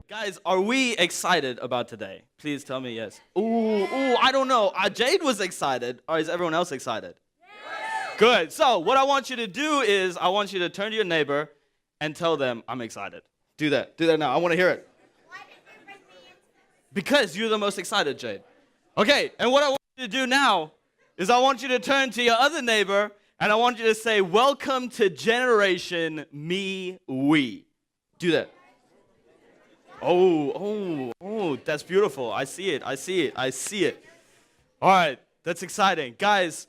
Guys, are we excited about today? Please tell me yes. Ooh, I don't know. Jade was excited. Or is everyone else excited? Yes. Good. So what I want you to do is I want you to turn to your neighbor and tell them, I'm excited. Do that. Do that now. I want to hear it. Why did you bring me into this? Because you're the most excited, Jade. Okay, and what I want you to do now is I want you to turn to your other neighbor and I want you to say, welcome to Generation Me, We. Do that. Oh, that's beautiful. I see it. All right, that's exciting. Guys,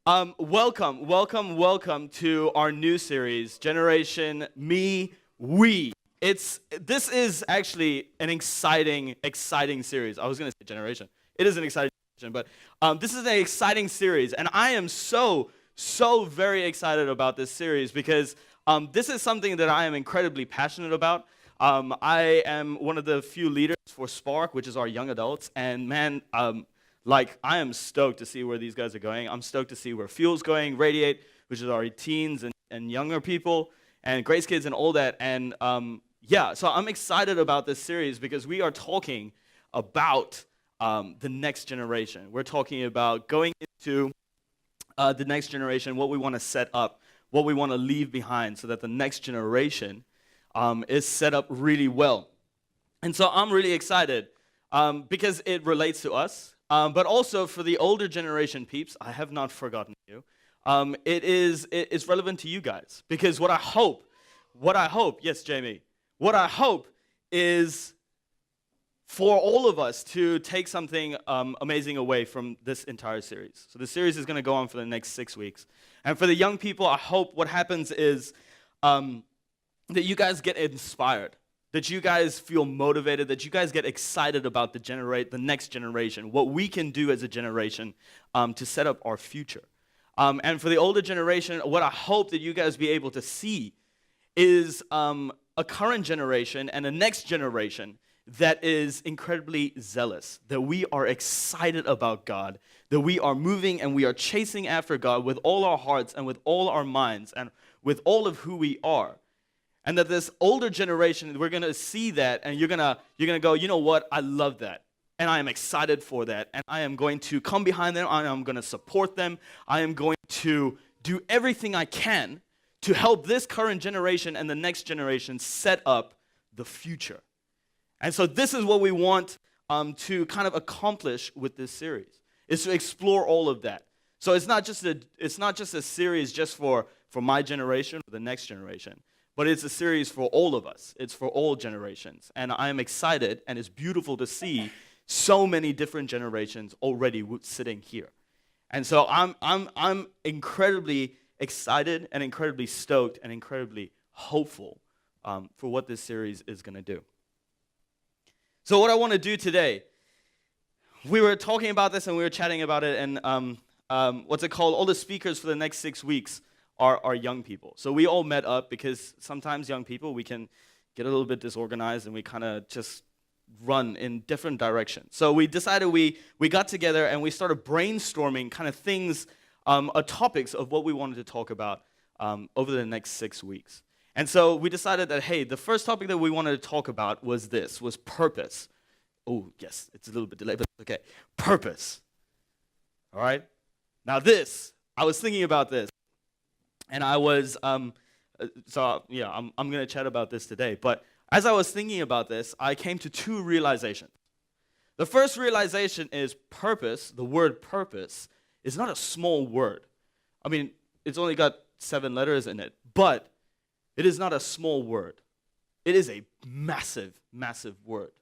welcome to our new series, Generation Me, We. This is actually an exciting series. I was going to say generation. It is an exciting generation, but this is an exciting series, and I am so very excited about this series because this is something that I am incredibly passionate about. I am one of the few leaders for Spark, which is our young adults, and man, I am stoked to see where these guys are going. I'm stoked to see where Fuel's going, Radiate, which is our teens and younger people, and Gracegate and all that, and so I'm excited about this series because we are talking about the next generation. We're talking about going into the next generation, what we want to set up, what we want to leave behind so that the next generation is set up really well. And so I'm really excited because it relates to us, but also for the older generation peeps, I have not forgotten you. It's relevant to you guys because what I hope, yes, Jamie, what I hope is for all of us to take something amazing away from this entire series. So the series is going to go on for the next 6 weeks. And for the young people, I hope what happens is that you guys get inspired, that you guys feel motivated, that you guys get excited about the next generation, what we can do as a generation to set up our future. And for the older generation, what I hope that you guys be able to see is a current generation and a next generation that is incredibly zealous, that we are excited about God, that we are moving and we are chasing after God with all our hearts and with all our minds and with all of who we are. And that this older generation, we're going to see that and you're going to go, you know what, I love that. And I am excited for that. And I am going to come behind them. I am going to support them. I am going to do everything I can to help this current generation and the next generation set up the future. And so this is what we want to kind of accomplish with this series, is to explore all of that. So it's not just a series just for my generation or the next generation, but it's a series for all of us. It's for all generations. And I am excited, and it's beautiful to see so many different generations already sitting here. And so I'm incredibly excited and incredibly stoked and incredibly hopeful for what this series is going to do. So what I want to do today, we were talking about this and we were chatting about it, and all the speakers for the next 6 weeks are young people. So we all met up because sometimes young people, we can get a little bit disorganized and we kind of just run in different directions. So we decided we got together and we started brainstorming kind of things, topics of what we wanted to talk about over the next 6 weeks. And so we decided that, hey, the first topic that we wanted to talk about was purpose. Oh, yes, it's a little bit delayed, but okay. Purpose. All right? Now I was thinking about this, and I was, I'm going to chat about this today. But as I was thinking about this, I came to 2 realizations. The first realization is purpose, the word purpose, is not a small word. I mean, it's only got 7 letters in it, but it is not a small word. It is a massive, massive word.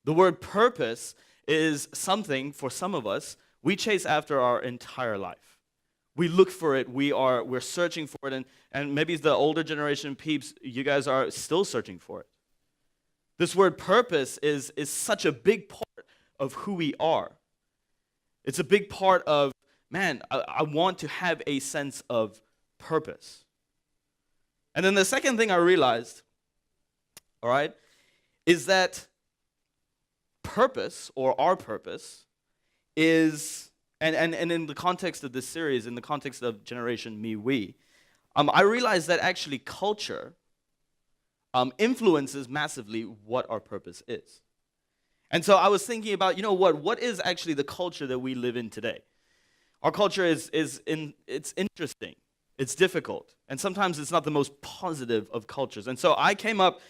The word purpose is something, for some of us, we chase after our entire life. We look for it, we're searching for it, and maybe the older generation peeps, you guys are still searching for it. This word purpose is such a big part of who we are. It's a big part of, man, I want to have a sense of purpose. And then the second thing I realized, all right, is that purpose, or our purpose, is, and in the context of this series, in the context of Generation Me, We, I realized that actually culture influences massively what our purpose is. And so I was thinking about, what is actually the culture that we live in today? Our culture it's interesting, it's difficult, and sometimes it's not the most positive of cultures. And so I came up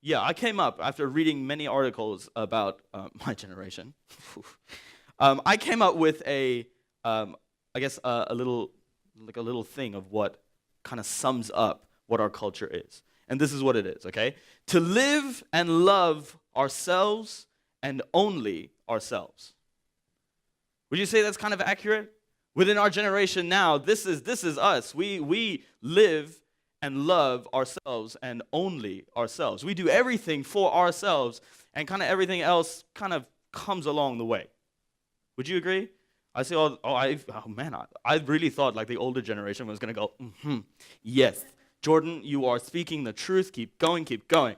after reading many articles about my generation. I came up with a little thing of what kind of sums up what our culture is. And this is what it is, okay? To live and love ourselves and only ourselves. Would you say that's kind of accurate? Within our generation now, this is us. We live and love ourselves and only ourselves. We do everything for ourselves, and kind of everything else kind of comes along the way. Would you agree? I say, I really thought like the older generation was going to go, yes, Jordan, you are speaking the truth. Keep going, keep going.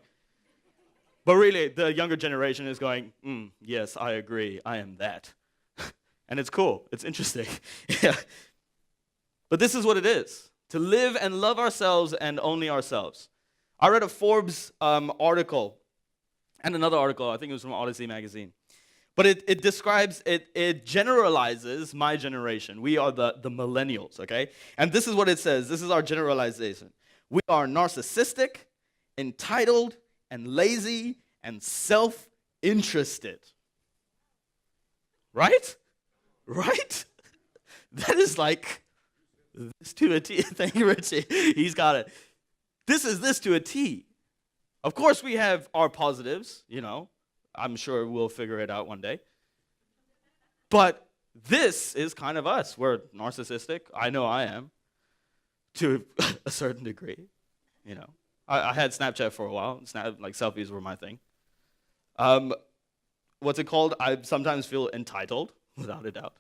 But really, the younger generation is going, yes, I agree. I am that. And it's cool. It's interesting. Yeah. But this is what it is. To live and love ourselves and only ourselves. I read a Forbes article and another article. I think it was from Odyssey magazine. But it describes, it generalizes my generation. We are the millennials, okay? And this is what it says. This is our generalization. We are narcissistic, entitled, and lazy, and self-interested. Right? Right? That is like this to a T. Thank you, Richie. He's got it. This is this to a T. Of course, we have our positives, I'm sure we'll figure it out one day. But this is kind of us. We're narcissistic. I know I am, to a certain degree. I had Snapchat for a while. Selfies were my thing. What's it called? I sometimes feel entitled, without a doubt.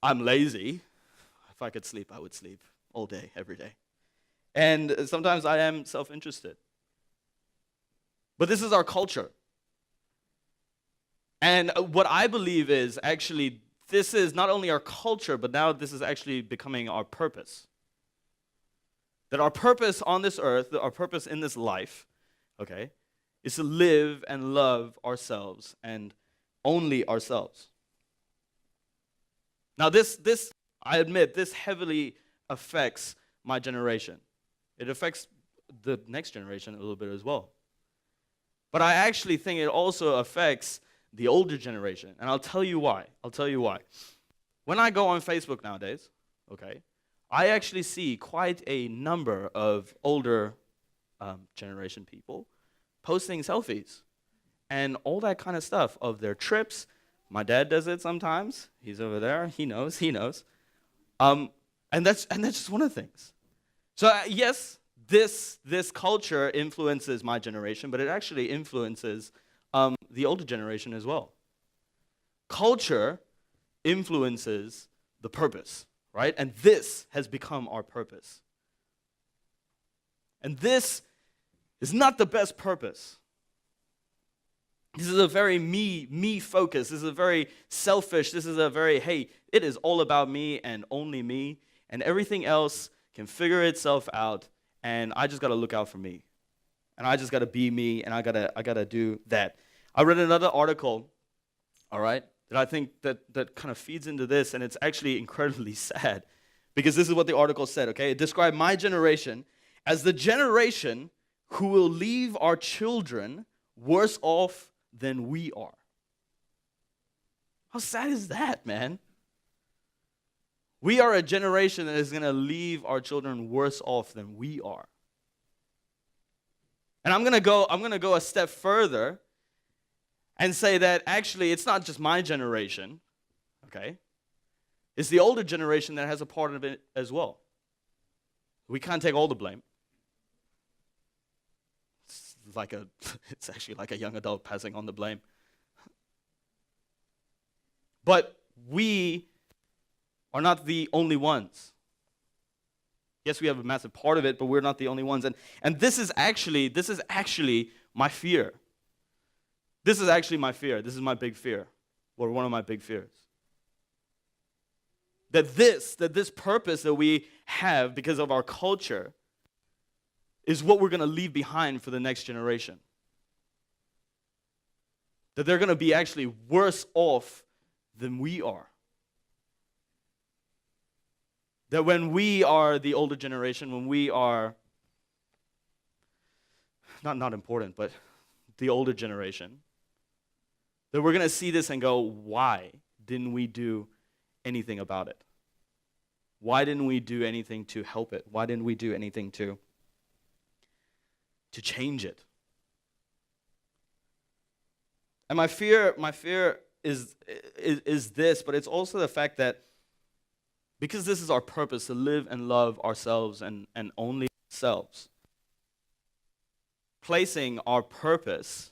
I'm lazy. If I could sleep, I would sleep all day, every day. And sometimes I am self-interested. But this is our culture. And what I believe is actually, this is not only our culture, but now this is actually becoming our purpose. That our purpose on this earth, our purpose in this life, okay, is to live and love ourselves and only ourselves. Now this, I admit, this heavily affects my generation. It affects the next generation a little bit as well. But I actually think it also affects the older generation. And I'll tell you why. When I go on Facebook nowadays, okay, I actually see quite a number of older generation people posting selfies and all that kind of stuff of their trips. My dad does it sometimes. He's over there. He knows. And that's just one of the things. So yes, this culture influences my generation, but it actually influences the older generation as well. Culture influences the purpose, right? And this has become our purpose. And this is not the best purpose. This is a very me focus. This is a very selfish. This is a very, hey, it is all about me and only me, and everything else can figure itself out, and I just got to look out for me. And I just got to be me, and I got to do that. I read another article, all right, that I think that kind of feeds into this, and it's actually incredibly sad, because this is what the article said, okay? It described my generation as the generation who will leave our children worse off than we are. How sad is that, man? We are a generation that is going to leave our children worse off than we are. And I'm going to go a step further and say that actually it's not just my generation, okay? It's the older generation that has a part of it as well. We can't take all the blame. It's actually like a young adult passing on the blame. But we are not the only ones. Yes, we have a massive part of it, but we're not the only ones. And this is actually my fear. This is actually my fear. This is my big fear, or one of my big fears. That this purpose that we have because of our culture is what we're going to leave behind for the next generation. That they're going to be actually worse off than we are. That when we are the older generation, when we are, not important, but the older generation, that we're going to see this and go, why didn't we do anything about it? Why didn't we do anything to help it? Why didn't we do anything to change it? And my fear is this, but it's also the fact that because this is our purpose, to live and love ourselves and only ourselves, placing our purpose,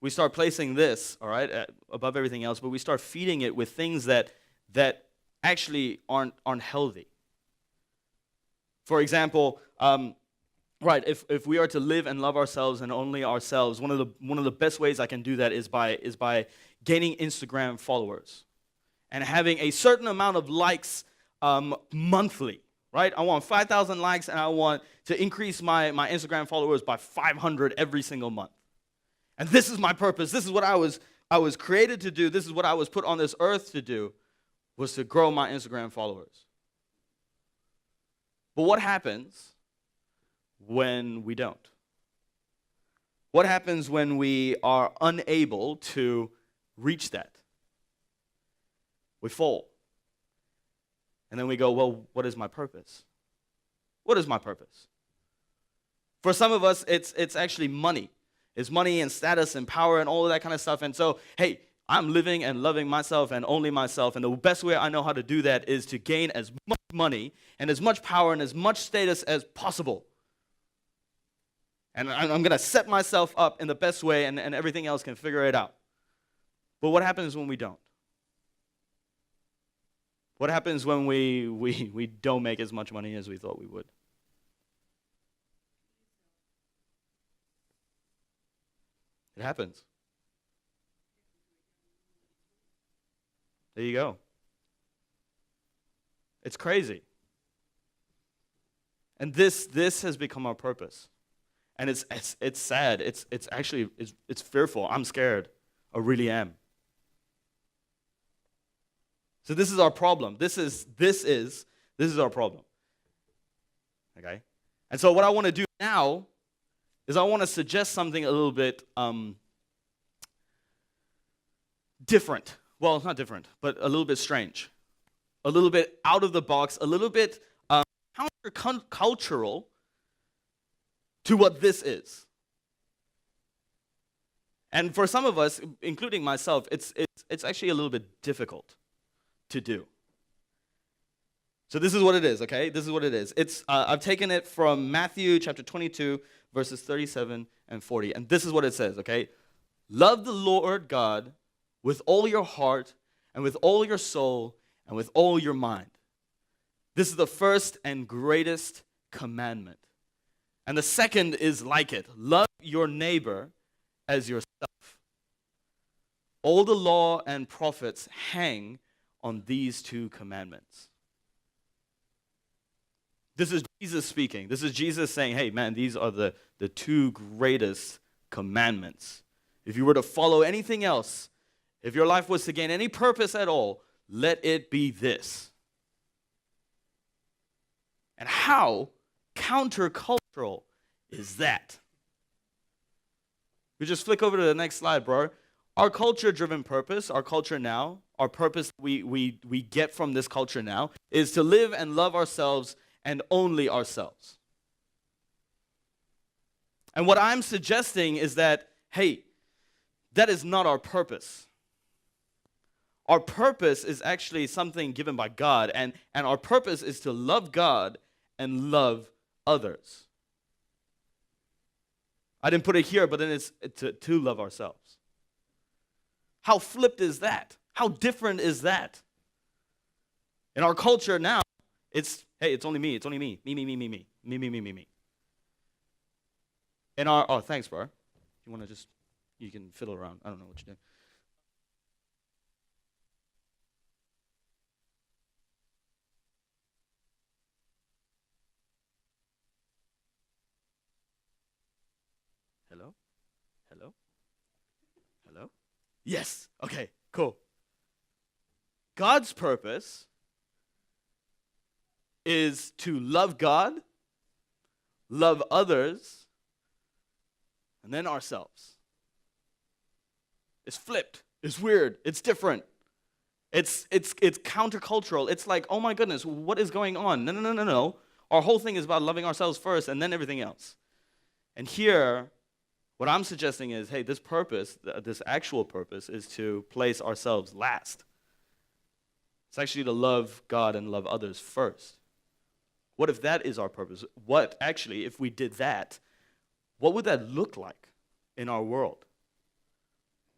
we start placing this, all right, above everything else, but we start feeding it with things that actually aren't healthy. For example, right, if we are to live and love ourselves and only ourselves, one of the best ways I can do that is by gaining Instagram followers and having a certain amount of likes monthly, right? I want 5,000 likes, and I want to increase my Instagram followers by 500 every single month. And this is my purpose. This is what I was created to do. This is what I was put on this earth to do, was to grow my Instagram followers. But what happens when we don't? What happens when we are unable to reach that? We fall. And then we go, well, what is my purpose? What is my purpose? For some of us, it's actually money. It's money and status and power and all of that kind of stuff. And so, hey, I'm living and loving myself and only myself. And the best way I know how to do that is to gain as much money and as much power and as much status as possible. And I'm going to set myself up in the best way, and everything else can figure it out. But what happens when we don't? What happens when we don't make as much money as we thought we would? It happens. There you go. It's crazy. And this has become our purpose. And it's sad. It's actually fearful. I'm scared. I really am. So this is our problem. This is our problem. Okay? And so what I want to do now is I want to suggest something a little bit different. Well, it's not different, but a little bit strange. A little bit out of the box, a little bit countercultural to what this is. And for some of us, including myself, it's actually a little bit difficult to do. So this is what it is, okay? This is what it is. I've taken it from Matthew chapter 22, verses 37 and 40. And this is what it says, okay? Love the Lord God with all your heart and with all your soul and with all your mind. This is the first and greatest commandment. And the second is like it. Love your neighbor as yourself. All the law and prophets hang on these two commandments. This is Jesus speaking. This is Jesus saying, hey, man, these are the two greatest commandments. If you were to follow anything else, if your life was to gain any purpose at all, let it be this. And how countercultural is that? We just flick over to the next slide, bro. Our culture-driven purpose, our culture now, our purpose we get from this culture now is to live and love ourselves and only ourselves. And what I'm suggesting is that, hey, that is not our purpose. Our purpose is actually something given by God, and our purpose is to love God and love others. I didn't put it here, but then it's to love ourselves. How flipped is that? How different is that? In our culture now, it's, hey, it's only me, me. In our, oh, thanks, bro. You want to just, you can fiddle around. I don't know what you're doing. Yes. Okay, cool. God's purpose is to love God, love others, and then ourselves. It's flipped. It's weird. It's different. It's countercultural. It's like, oh my goodness, what is going on? No. Our whole thing is about loving ourselves first and then everything else. And here, what I'm suggesting is, hey, this purpose, this actual purpose, is to place ourselves last. It's actually to love God and love others first. What if that is our purpose? What, actually, if we did that, what would that look like in our world?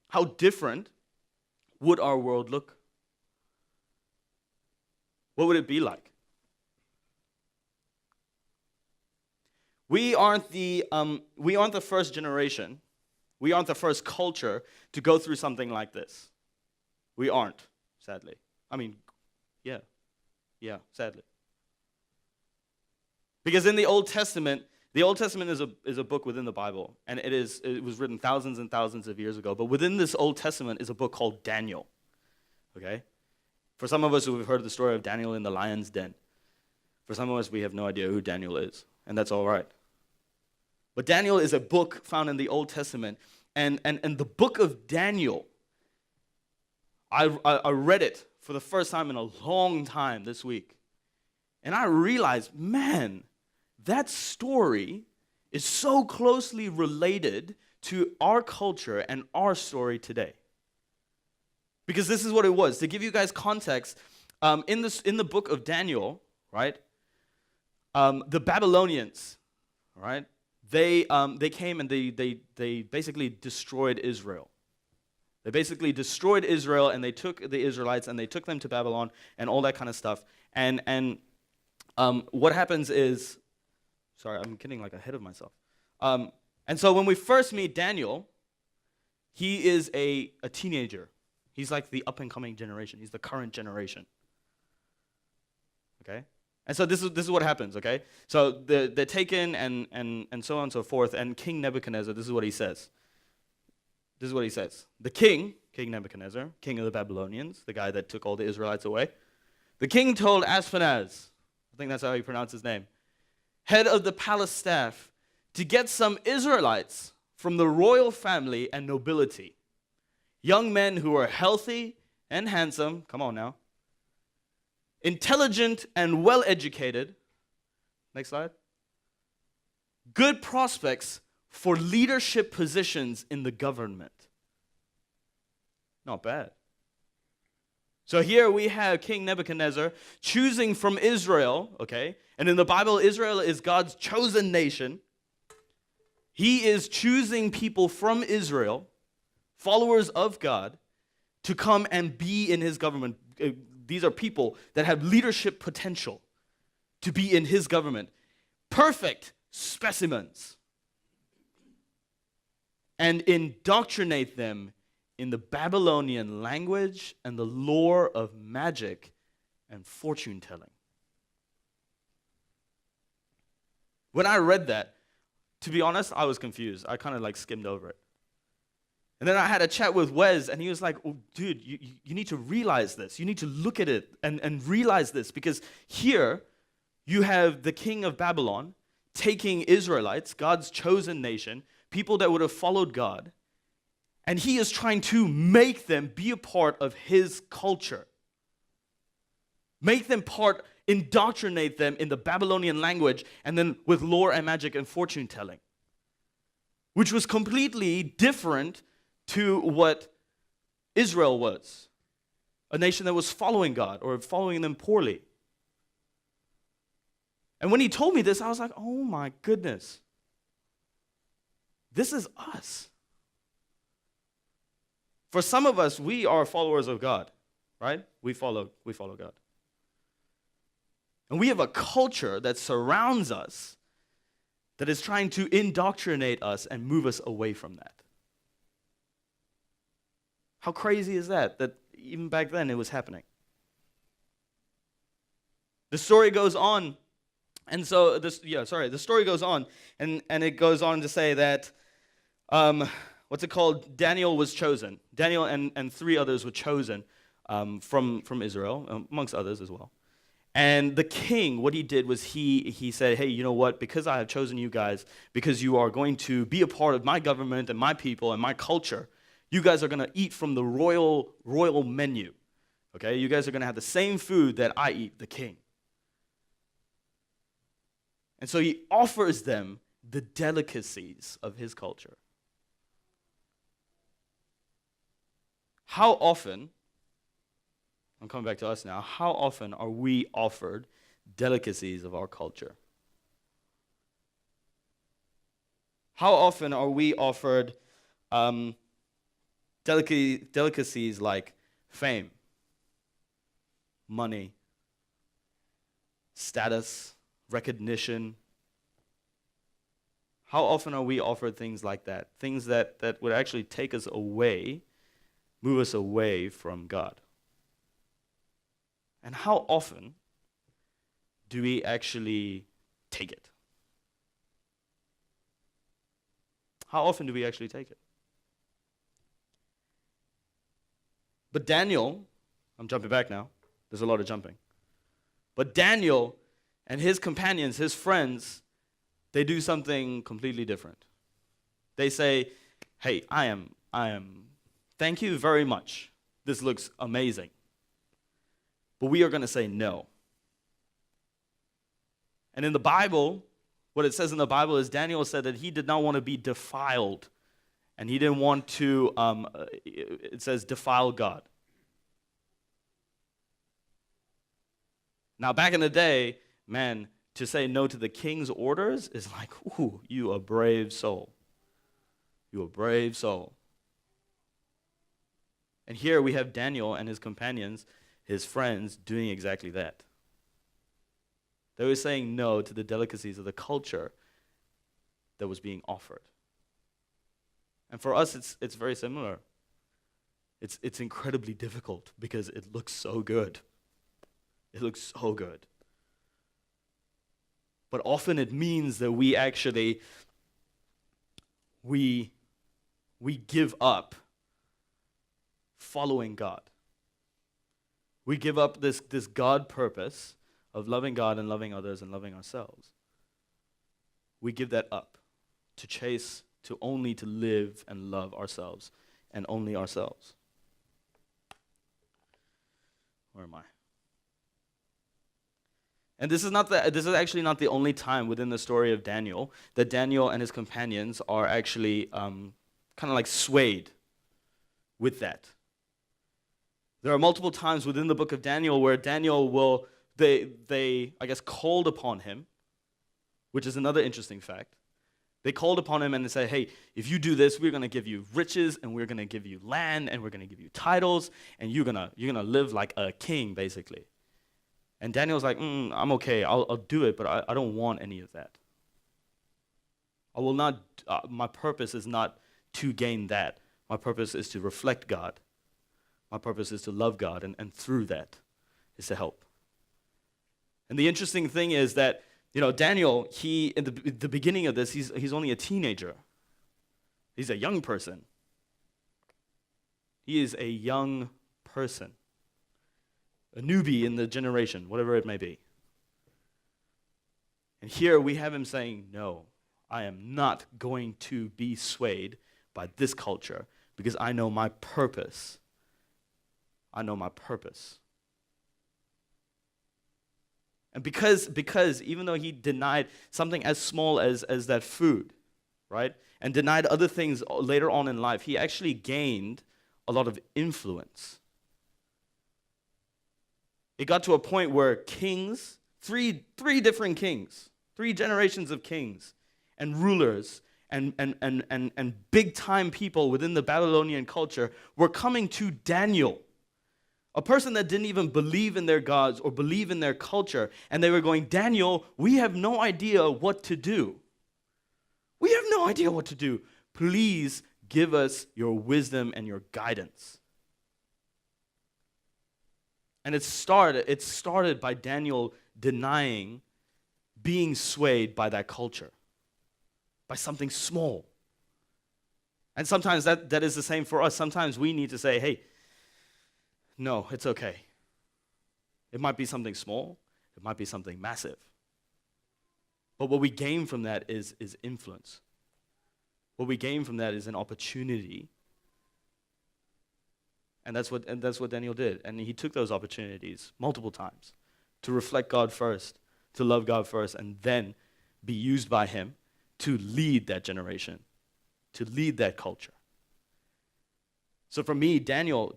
How different would our world look? What would it be like? We aren't the first generation. We aren't the first culture to go through something like this. We aren't, sadly. I mean, yeah, sadly. Because in the Old Testament is a book within the Bible, and it was written thousands and thousands of years ago. But within this Old Testament is a book called Daniel. Okay? For some of us who have heard the story of Daniel in the lion's den, for some of us we have no idea who Daniel is, and that's all right. But Daniel is a book found in the Old Testament, and the book of Daniel, I read it for the first time in a long time this week, and I realized, man, that story is so closely related to our culture and our story today. Because this is what it was. To give you guys context, in the book of Daniel, right, the Babylonians, right, they came and they basically destroyed Israel. They basically destroyed Israel, and they took the Israelites and they took them to Babylon and all that kind of stuff. And what happens is, sorry, I'm getting like ahead of myself. And so when we first meet Daniel, he is a teenager. He's like the up-and-coming generation. He's the current generation. Okay? And so this is what happens, okay? So they're taken and so on and so forth, and King Nebuchadnezzar, this is what he says. This is what he says. The king, King Nebuchadnezzar, king of the Babylonians, the guy that took all the Israelites away, the king told Ashpenaz, I think that's how you pronounce his name, head of the palace staff, to get some Israelites from the royal family and nobility, young men who are healthy and handsome, come on now, intelligent and well-educated, next slide, good prospects for leadership positions in the government. Not bad. So here we have King Nebuchadnezzar choosing from Israel, okay? And in the Bible, Israel is God's chosen nation. He is choosing people from Israel, followers of God, to come and be in his government. These are people that have leadership potential to be in his government. Perfect specimens. And indoctrinate them in the Babylonian language and the lore of magic and fortune telling. When I read that, to be honest, I was confused. I kind of like skimmed over it. And then I had a chat with Wes, and he was like, oh, dude, you need to realize this. You need to look at it and realize this, because here you have the king of Babylon taking Israelites, God's chosen nation, people that would have followed God, and he is trying to make them be a part of his culture. Make them indoctrinate them in the Babylonian language, and then with lore and magic and fortune telling, which was completely different to what Israel was, a nation that was following God or following them poorly. And when he told me this, I was like, oh my goodness. This is us. For some of us, we are followers of God, right? We follow God. And we have a culture that surrounds us that is trying to indoctrinate us and move us away from that. How crazy is that? That even back then it was happening. The story goes on, and so the story goes on, and it goes on to say that what's it called? Daniel was chosen. Daniel and three others were chosen from Israel, amongst others as well. And the king, what he did was he said, hey, you know what? Because I have chosen you guys, because you are going to be a part of my government and my people and my culture, you guys are going to eat from the royal menu. Okay? You guys are going to have the same food that I eat, the king. And so he offers them the delicacies of his culture. How often, I'm coming back to us now, how often are we offered delicacies of our culture? How often are we offered delicacies like fame, money, status, recognition? How often are we offered things like that? Things that would actually take us away, move us away from God. And how often do we actually take it? How often do we actually take it? But Daniel, I'm jumping back now. There's a lot of jumping. But Daniel and his companions, his friends, they do something completely different. They say, hey, thank you very much. This looks amazing. But we are going to say no. And in the Bible, what it says in the Bible is Daniel said that he did not want to be defiled. And he didn't want to, it says, defile God. Now, back in the day, man, to say no to the king's orders is like, ooh, you a brave soul. You a brave soul. And here we have Daniel and his companions, his friends, doing exactly that. They were saying no to the delicacies of the culture that was being offered. And for us, it's very similar. It's incredibly difficult because it looks so good. It looks so good. But often it means that we actually, we give up following God. We give up this God purpose of loving God and loving others and loving ourselves. We give that up to only to live and love ourselves and only ourselves. Where am I? And this is actually not the only time within the story of Daniel that Daniel and his companions are actually kind of like swayed with that. There are multiple times within the book of Daniel where Daniel they called upon him, which is another interesting fact. They called upon him and they said, hey, if you do this, we're going to give you riches and we're going to give you land and we're going to give you titles and you're going to live like a king, basically. And Daniel's like, I'm okay, I'll do it, but I don't want any of that. I will not, my purpose is not to gain that. My purpose is to reflect God. My purpose is to love God, and through that is to help. And the interesting thing is that, Daniel, he, in the beginning of this, he's only a teenager. He's a young person. He is a young person. A newbie in the generation, whatever it may be. And here we have him saying, no, I am not going to be swayed by this culture because I know my purpose. I know my purpose. And because even though he denied something as small as that food, right, and denied other things later on in life, he actually gained a lot of influence. It got to a point where kings, three different kings, 3 generations of kings and rulers and big-time people within the Babylonian culture were coming to Daniel, a person that didn't even believe in their gods or believe in their culture, and they were going, Daniel, we have no idea what to do. We have no idea what to do. Please give us your wisdom and your guidance. And it started by Daniel denying being swayed by that culture, by something small. And sometimes that is the same for us. Sometimes we need to say, hey, no, it's okay. It might be something small. It might be something massive. But what we gain from that is influence. What we gain from that is an opportunity. And that's what Daniel did. And he took those opportunities multiple times to reflect God first, to love God first, and then be used by him to lead that generation, to lead that culture. So for me, Daniel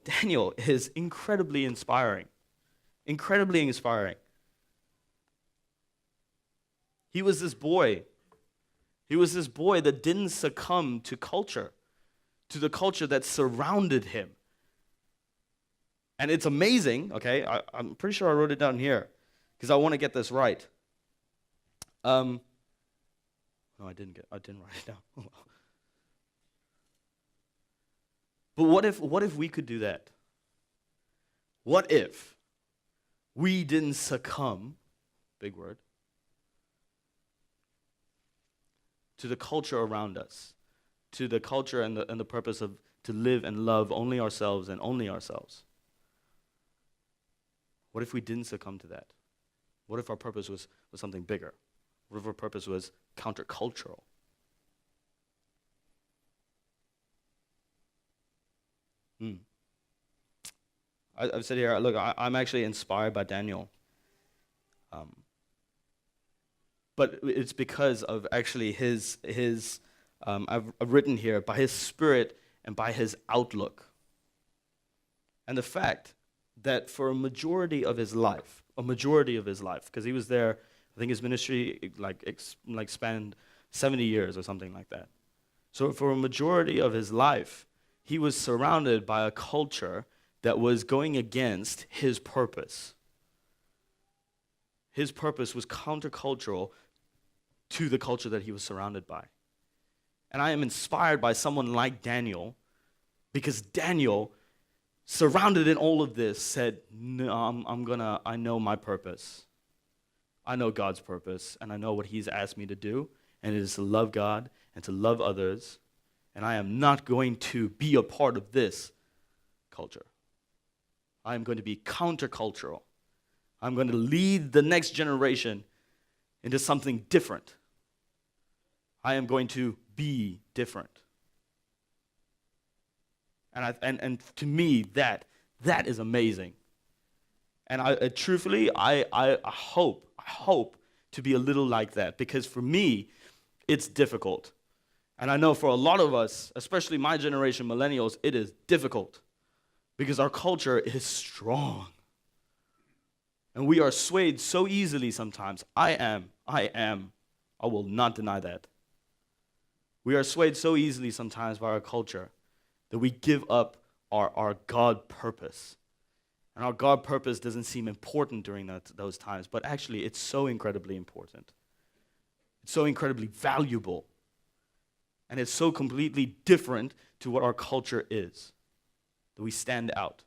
is incredibly inspiring. Incredibly inspiring. He was this boy. He was this boy that didn't succumb to culture, to the culture that surrounded him. And it's amazing, okay? I'm pretty sure I wrote it down here because I want to get this right. No, I didn't write it down. But what if we could do that? What if we didn't succumb, big word, to the culture around us, to the culture and the purpose of to live and love only ourselves and only ourselves? What if we didn't succumb to that? What if our purpose was something bigger? What if our purpose was countercultural? I've said here, look, I'm actually inspired by Daniel. But it's because of actually his I've written here, by his spirit and by his outlook. And the fact that for a majority of his life, because he was there, I think his ministry like spanned 70 years or something like that. So for a majority of his life, he was surrounded by a culture that was going against his purpose. His purpose was countercultural to the culture that he was surrounded by. And I am inspired by someone like Daniel, because Daniel, surrounded in all of this, said, no, I know my purpose. I know God's purpose, and I know what he's asked me to do, and it is to love God and to love others, and I am not going to be a part of this culture. I am going to be countercultural. I'm going to lead the next generation into something different. I am going to be different. And to me, that is amazing. And I hope to be a little like that, because for me, it's difficult. And I know for a lot of us, especially my generation, millennials, it is difficult because our culture is strong. And we are swayed so easily sometimes. I will not deny that. We are swayed so easily sometimes by our culture that we give up our God purpose. And our God purpose doesn't seem important during those times, but actually it's so incredibly important. It's so incredibly valuable. And it's so completely different to what our culture is, that we stand out.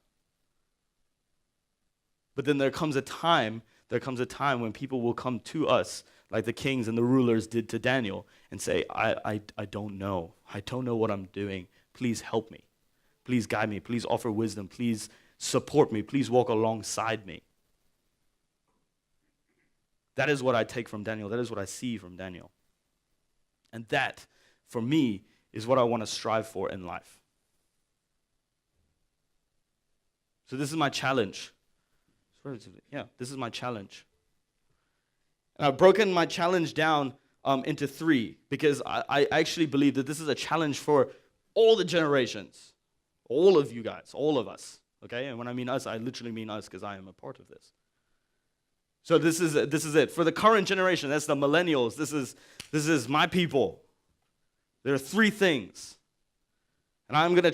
But then there comes a time when people will come to us, like the kings and the rulers did to Daniel, and say, I don't know. I don't know what I'm doing. Please help me. Please guide me. Please offer wisdom. Please support me. Please walk alongside me. That is what I take from Daniel. That is what I see from Daniel. And that, for me, is what I want to strive for in life. So this is my challenge. This is my challenge. And I've broken my challenge down into 3, because I actually believe that this is a challenge for all the generations, all of you guys, all of us, okay? And when I mean us, I literally mean us, because I am a part of this. So this is it. For the current generation, that's the millennials, this is my people. There are 3 things. And I'm going to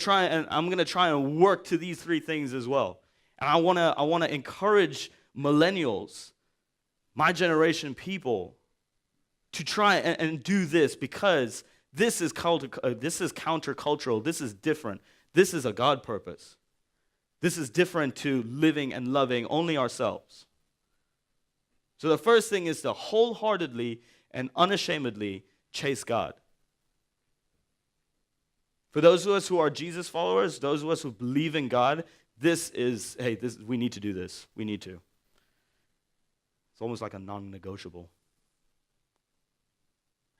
try and work to these 3 things as well. And I want to encourage millennials, my generation people, to try and do this, because this is countercultural. This is different. This is a God purpose. This is different to living and loving only ourselves. So the first thing is to wholeheartedly and unashamedly chase God. For those of us who are Jesus followers, those of us who believe in God, we need to do this. We need to. It's almost like a non-negotiable.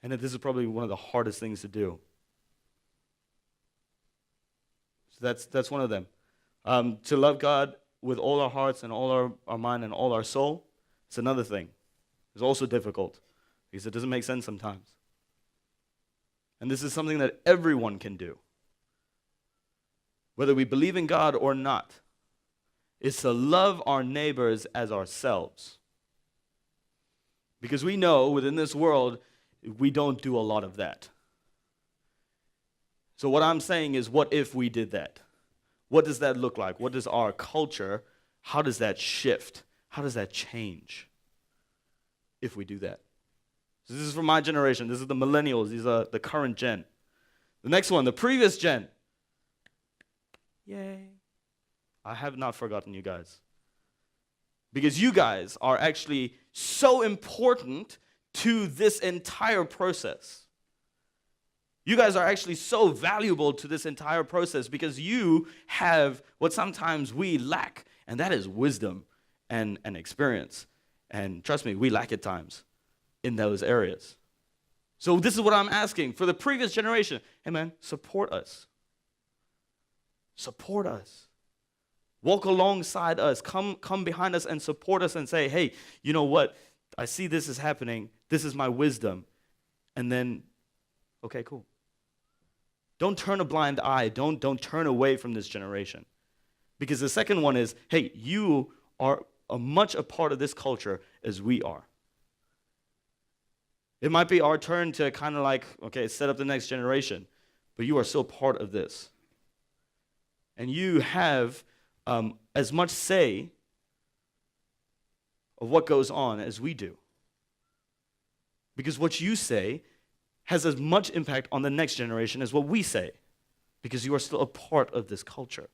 And that this is probably one of the hardest things to do. So that's one of them. To love God with all our hearts and all our mind and all our soul, it's another thing. It's also difficult because it doesn't make sense sometimes. And this is something that everyone can do, whether we believe in God or not, is to love our neighbors as ourselves. Because we know within this world, we don't do a lot of that. So what I'm saying is, what if we did that? What does that look like? What does our culture, how does that shift? How does that change if we do that? So this is for my generation. This is the millennials. These are the current gen. The next one, the previous gen. Yay. I have not forgotten you guys. Because you guys are actually so important to this entire process. You guys are actually so valuable to this entire process because you have what sometimes we lack, and that is wisdom and experience. And trust me, we lack at times in those areas. So this is what I'm asking for the previous generation. Hey man, support us. Support us. Walk alongside us. Come behind us and support us and say, hey, you know what? I see this is happening. This is my wisdom. And then, okay, cool. Don't turn a blind eye. Don't turn away from this generation. Because the second one is, hey, you are much a part of this culture as we are. It might be our turn to kind of like, okay, set up the next generation. But you are still part of this. And you have as much say of what goes on as we do. Because what you say has as much impact on the next generation as what we say. Because you are still a part of this culture.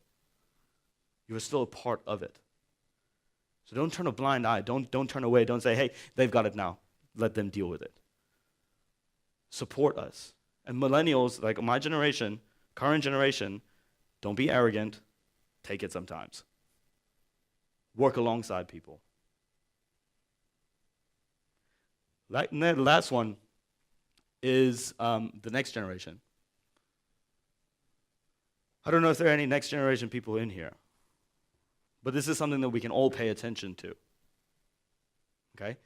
You are still a part of it. So don't turn a blind eye. Don't turn away. Don't say, hey, they've got it now. Let them deal with it. Support us. And millennials, like my generation, current generation, don't be arrogant. Take it sometimes. Work alongside people. And then the last one is the next generation. I don't know if there are any next generation people in here, but this is something that we can all pay attention to. Okay?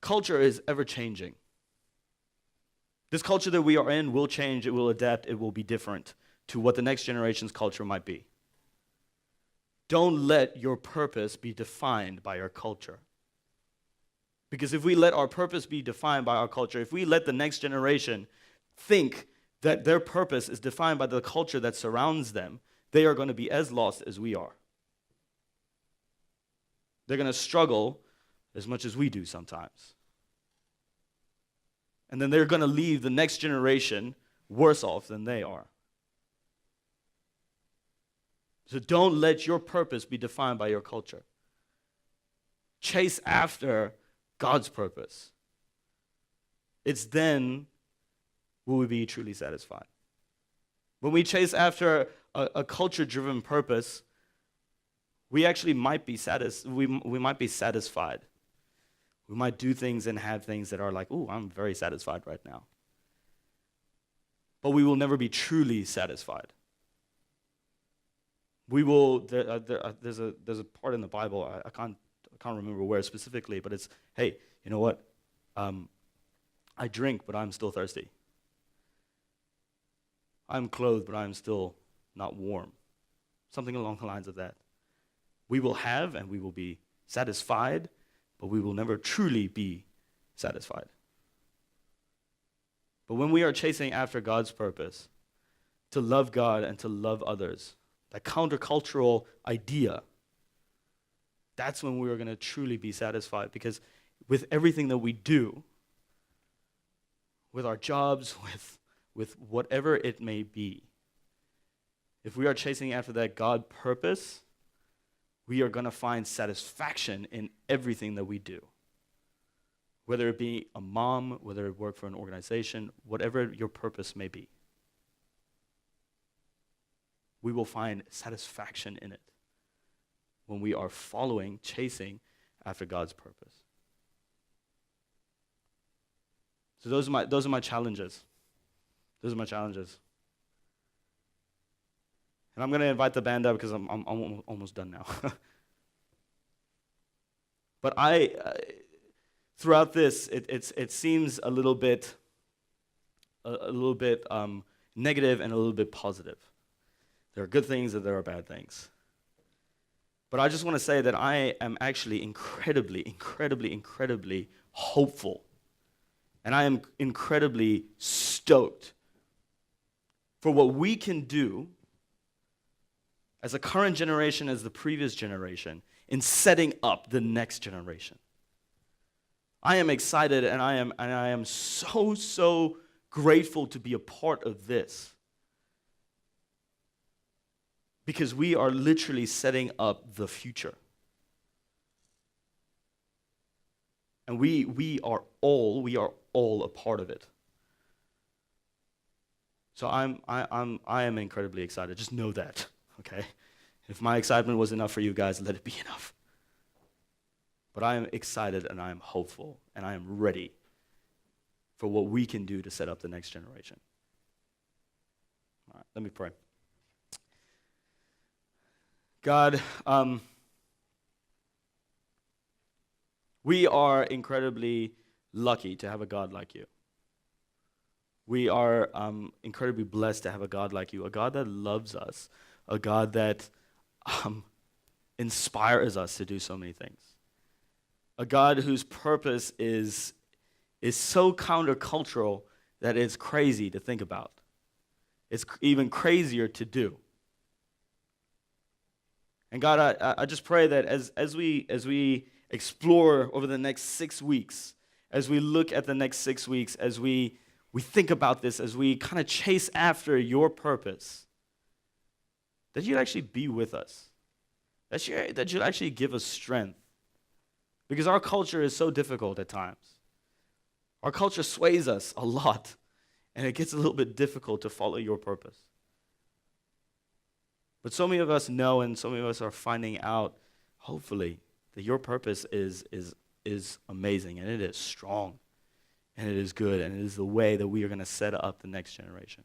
Culture is ever changing. This culture that we are in will change, it will adapt, it will be different to what the next generation's culture might be. Don't let your purpose be defined by your culture. Because if we let our purpose be defined by our culture, if we let the next generation think that their purpose is defined by the culture that surrounds them, they are going to be as lost as we are. They're going to struggle as much as we do sometimes. And then they're going to leave the next generation worse off than they are. So don't let your purpose be defined by your culture. Chase after God's purpose. It's then will we be truly satisfied. When we chase after a culture-driven purpose, we actually might be we might be satisfied. We might do things and have things that are like, ooh, I'm very satisfied right now. But we will never be truly satisfied. We will. There's a part in the Bible. I can't remember where specifically, but it's, hey, you know what? I drink, but I'm still thirsty. I'm clothed, but I'm still not warm. Something along the lines of that. We will have and we will be satisfied, but we will never truly be satisfied. But when we are chasing after God's purpose, to love God and to love others, that countercultural idea, that's when we are going to truly be satisfied. Because with everything that we do, with our jobs, with whatever it may be, if we are chasing after that God purpose, we are going to find satisfaction in everything that we do. Whether it be a mom, whether it work for an organization, whatever your purpose may be. we will find satisfaction in it when we are following, chasing after God's purpose. So those are my challenges. Those are my challenges. And I'm going to invite the band up because I'm almost done now. But throughout this, it seems a little bit negative and a little bit positive. There are good things and there are bad things. But I just want to say that I am actually incredibly, incredibly, incredibly hopeful. And I am incredibly stoked for what we can do as a current generation, as the previous generation, in setting up the next generation. I am excited and I am so grateful to be a part of this. Because we are literally setting up the future. And we are all a part of it. So I am incredibly excited. Just know that, okay? If my excitement was enough for you guys, let it be enough. But I am excited and I am hopeful and I am ready for what we can do to set up the next generation. All right, let me pray. God, we are incredibly lucky to have a God like you. We are incredibly blessed to have a God like you, a God that loves us, a God that inspires us to do so many things, a God whose purpose is so countercultural that it's crazy to think about. It's even crazier to do. And God, I just pray that as we explore over the next 6 weeks, as we look at the next 6 weeks, as we think about this, as we kind of chase after your purpose, that you'd actually be with us, that you'd actually give us strength. Because our culture is so difficult at times. Our culture sways us a lot, and it gets a little bit difficult to follow your purpose. But so many of us know, and so many of us are finding out, hopefully, that your purpose is amazing, and it is strong, and it is good, and it is the way that we are going to set up the next generation.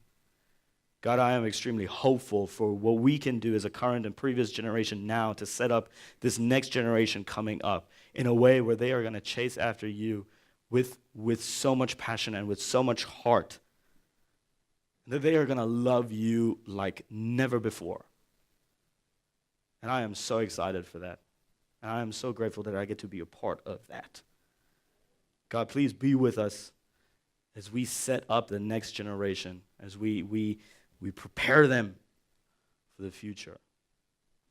God, I am extremely hopeful for what we can do as a current and previous generation now to set up this next generation coming up in a way where they are going to chase after you with so much passion and with so much heart, that they are going to love you like never before. And I am so excited for that. And I am so grateful that I get to be a part of that. God, please be with us as we set up the next generation, as we prepare them for the future.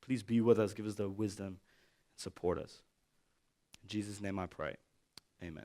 Please be with us, give us the wisdom, and support us. In Jesus' name I pray. Amen.